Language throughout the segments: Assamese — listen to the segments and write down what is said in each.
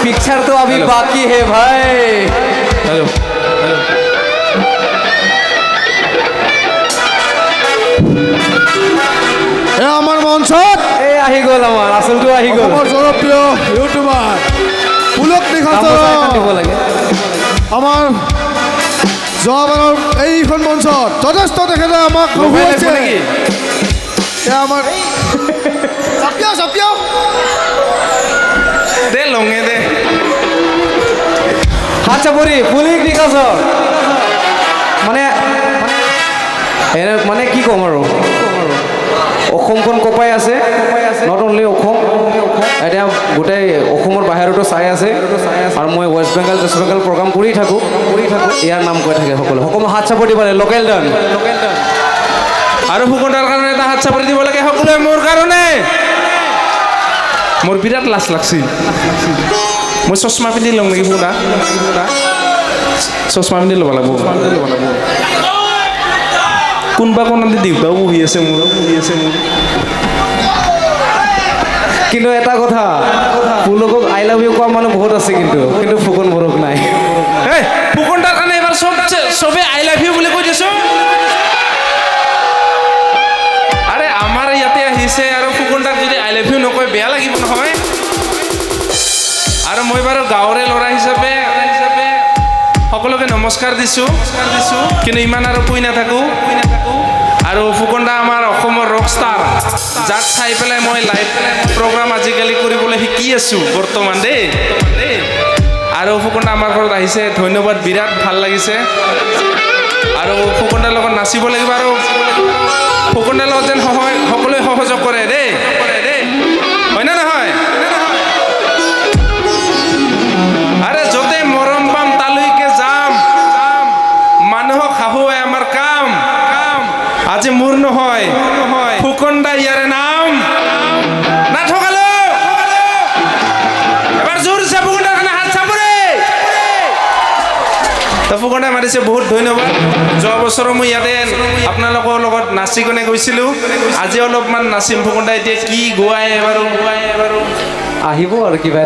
पिक्चर तो अभी बाकी है भाई। हेलो আমাৰ মঞ্চত ए आही गल आमार आसलটো आही गल অসমৰ জনপ্ৰিয় ইউটিউবাৰ পুলক নিখাতৰ দিব লাগে আমাৰ যোৱাবাৰৰ এইখন মঞ্চত যথেষ্ট তেখেতে আমাক ৰহুৱাইছে আমাৰ চাপিয়াও দে লঙে দে हाथ चापरी पुलिक निकासर माने माने की कम और অসমখন কপাই আছে নট অনলি অসম এতিয়া গোটেই অসমৰ বাহিৰতো চাই আছে আৰু মই ৱেষ্ট বেংগল প্ৰগ্ৰাম কৰি থাকোঁ ইয়াৰ নাম কৈ থাকে সকলো সকলো হাত চাপৰি দিব লাগে লোকেল ডান আৰু ফুকনদাৰ কাৰণে এটা হাত চাপৰি দিব লাগে সকলোৱে মোৰ কাৰণে মোৰ বিৰাট লাজ লাগছি মই চশমা পিন্ধি লওঁ নেকি ফুকনা চশমা পিন্ধি ল'ব লাগিব কোনবা কোনাতে দেউতাও বহি আছে মোৰ কিন্তু এটা কথা ফুলকক আই লাভ ইউ কোৱা মানুহ বহুত আছে কিন্তু ফুকন বৰক নাই এই ফুকনদাৰ কাৰণে এবাৰ চবে আই লাভ ইউ বুলি কৈ দিছো আৰে আমাৰ ইয়াতে আহিছে আৰু ফুকনদাক যদি আই লাভ ইউ নকয় বেয়া লাগিব নহয় আৰু মই বাৰু গাঁৱৰে ল'ৰা হিচাপে সকলোকে নমস্কাৰ দিছোঁ কিন্তু ইমান আৰু কৈ নাথাকোঁ আৰু ফুকনদা আমাৰ অসমৰ ৰক ষ্টাৰ যাক চাই পেলাই মই লাইভ প্ৰগ্ৰাম আজিকালি কৰিবলৈ শিকি আছোঁ বৰ্তমান দেই আৰু ফুকনদা আমাৰ ঘৰত আহিছে ধন্যবাদ বিৰাট ভাল লাগিছে আৰু ফুকনদাৰ লগত নাচিব লাগিব আৰু ফুকনদাৰ লগত যেন সকলোৱে সহযোগ কৰে দেই হয় নে নহয় আৰে য'তে মৰম পাম তালৈকে যাম মানুহক হাহুৱাই আমাৰ কাম আজি মোৰ নহয় ফুকনদা ইয়াৰে নাম নাথকালো এবাৰ জোৰছে ফুকনদাৰ কাৰণে হাত চাপৰে তো ফুকনদাই মাতিছে বহুত ধন্যবাদ যোৱা বছৰো মই ইয়াতে আপোনালোকৰ লগত নাচি কিনে গৈছিলোঁ আজি অলপমান নাচিম ফুকনদা এতিয়া কি গোৱাই এবাৰো আহিব আৰু কিবা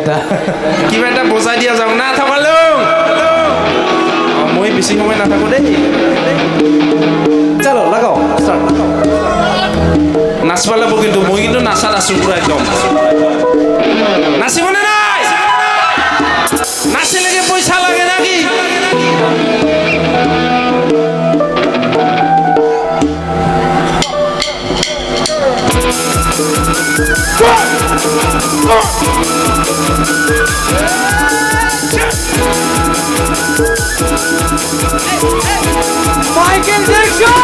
এটা বজাই দিয়া যাওক না থকালো মই বেছি সময় নাথাকো দেই চলো লাগাও স্টার্ট নাচবা লাগব কিন্তু মই কিন্তু নাচাত আছো পুৰা একদম নাচিবনে নাই নাচিলে কি পইচা লাগে নাকি Michael Jackson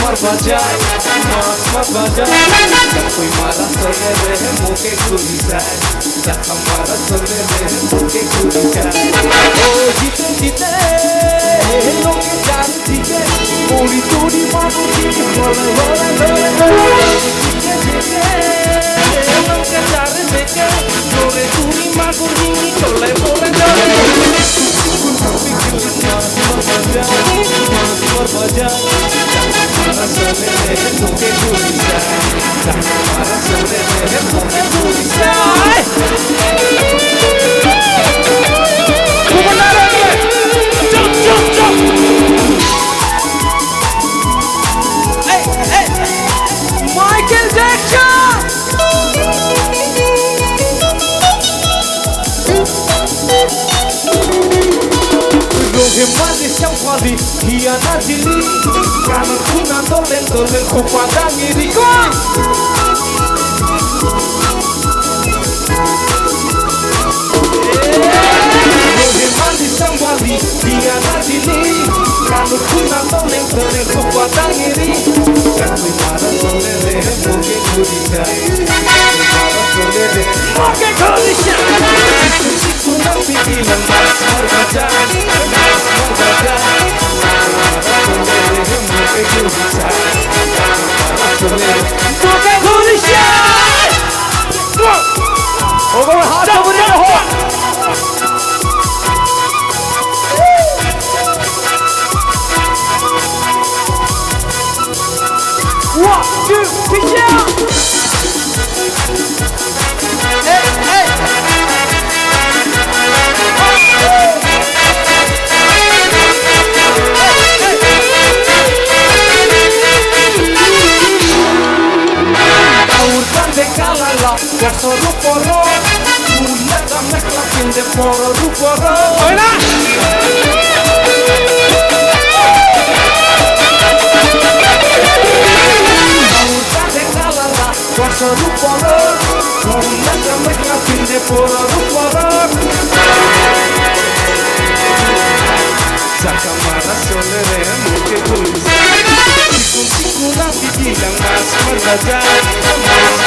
मार बजाए कोई मारा सोने रहे मुके खुली जाए हमारा सोने रहे मुके खुली जाए ओ जीते लोग जान जीते पूरी पूरी मानो की बोले जीते लोग जान देखे जोरे पूरी मानो की बोले Michael Jackson Rohe mali shamfali hiya najili Kana kuna dolen kupada miri Rohe mali shamfali hiya najili Kana kuna dolen kupada miri Kana mara sole re moke khuri jai Mara sole re moke khuri jai Sikuna pidila mas mar bajai চাঁদে কালালা বছর উপর লাগা মেঘলা পিন্দে পড়র উপর হয় না চাঁদে কালালা বছর উপর লাগা মেঘলা পিন্দে পড়র উপর চাকা মারা চলে রে মুখে ঘুরিছে চিকুন চিকুন আঁকি দিলাম মাছ মারা যায় মাছ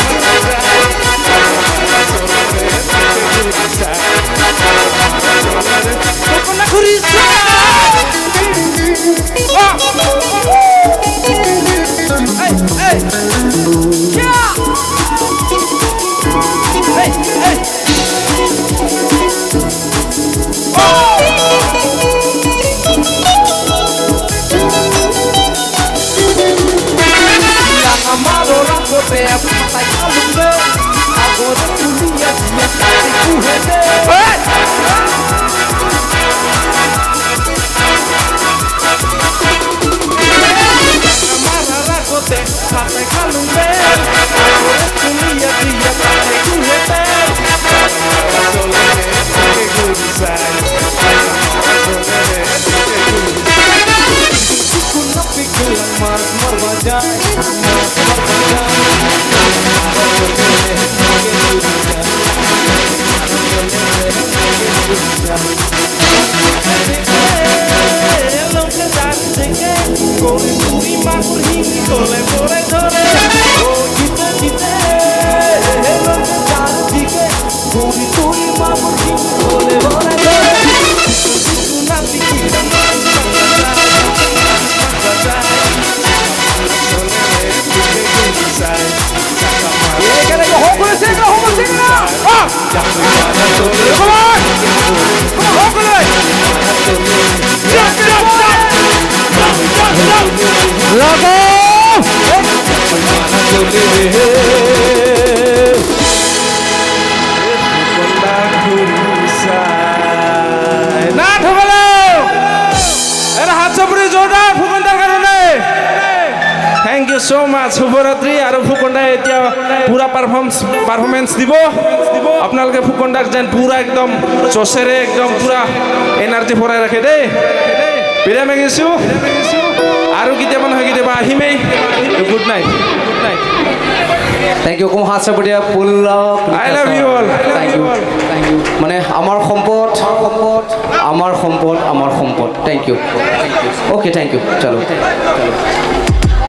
মারা যায় চাকা মারা চলে রে মুখে ঘুরিছে চলে রে কখনো ঘুরিছে আমারও রাখবে পাতায় কালুবে আগরে তুলিয়া দিয়ে তাই কুহেতে আমারা রাখতে পাতায় কালুবে আগরে তুলিয়া দিয়ে তাই কুহেতে আমারা চলে রে তোকে ঘুরি যায় আমারা চলে রে তোকে ঘুরি চিকুন পিকুলার মাছ মারবা যায় মাছ মারবা যায় আমারা চলে রে তোকে ঘুরি যায় লঙ্কা চাষ থেকে করে তুই মাগুর হিন্দি তোলে পরে ধরে ও জিতে জিতে লঙ্কা চাষ থেকে করে তুই মাগুর হিন্দি তোলে পরে ধরে চিকু নাতি কিরা মাছ মারবা যায় চলে রে তোকে ঘুরি যায় চাকা মারা এখানে তো হোক করেছে না চাকু মারা চলে হোক করে না ঠকালো এটা হাত চাপড়ি জোরদার ফুকনদার কারণে থ্যাংক ইউ সো মাচ শুভরাত্রি আৰু ফুকনদাই এতিয়া পুৰা পাৰফৰ্মেঞ্চ দিব আপোনালোকে ফুকনদাক যেন পুৰা একদম জচেৰে একদম পুৰা এনাৰ্জি ভৰাই ৰাখে দেই বিৰাম মাগিছোঁ আৰু কেতিয়াবা নহয় কেতিয়াবা আহিমেই good night good night thank you Kumar হাছাপটীয়া Pulak I love you all thank you মানে আমাৰ সম্পদ আমাৰ সম্পদ আমাৰ সম্পদ thank you okay thank you চলো